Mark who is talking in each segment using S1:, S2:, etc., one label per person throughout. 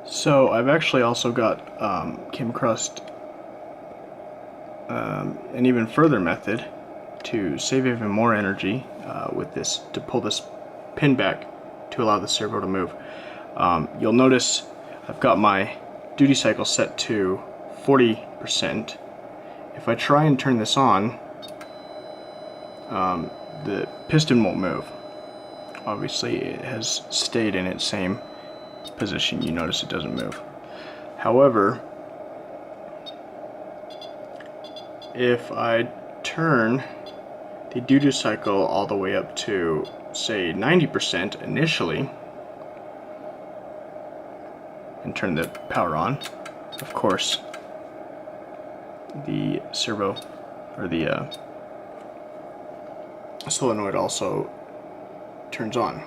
S1: So I've actually also came across an even further method to save even more energy with this, to pull this pin back to allow the servo to move. You'll notice I've got my duty cycle set to 40%. If I try and turn this on, the piston won't move. Obviously it has stayed in its same position. You notice it doesn't move. However, if I turn the duty cycle all the way up to, say, 90% initially, and turn the power on, of course the servo, or the solenoid, also turns on.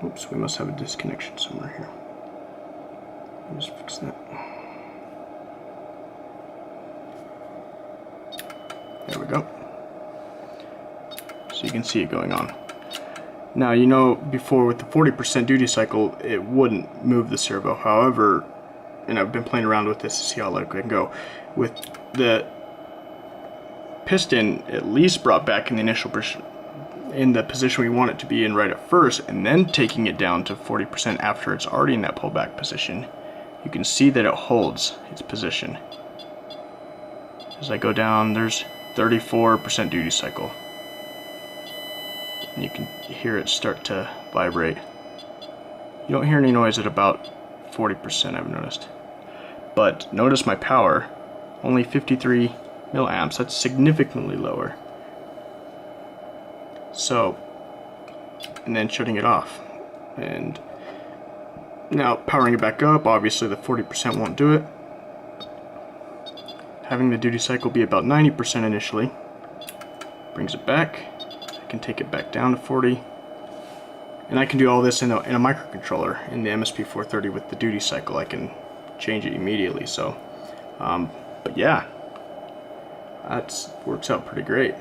S1: Oops, we must have a disconnection somewhere here. Let me just fix that. There we go. So you can see it going on. Now, you know, before with the 40% duty cycle, it wouldn't move the servo. However, and I've been playing around with this to see how low it can go. With the piston at least brought back in the initial in the position we want it to be in right at first, and then taking it down to 40% after it's already in that pullback position, you can see that it holds its position. As I go down, there's 34% duty cycle. And you can hear it start to vibrate. You don't hear any noise at about 40%, I've noticed. But notice my power, only 53 milliamps. That's significantly lower. So, and then shutting it off. And now powering it back up, obviously the 40% won't do it. Having the duty cycle be about 90% initially brings it back. I can take it back down to 40. And I can do all this in a microcontroller in the MSP430 with the duty cycle. I can change it immediately. So, but yeah, that works out pretty great.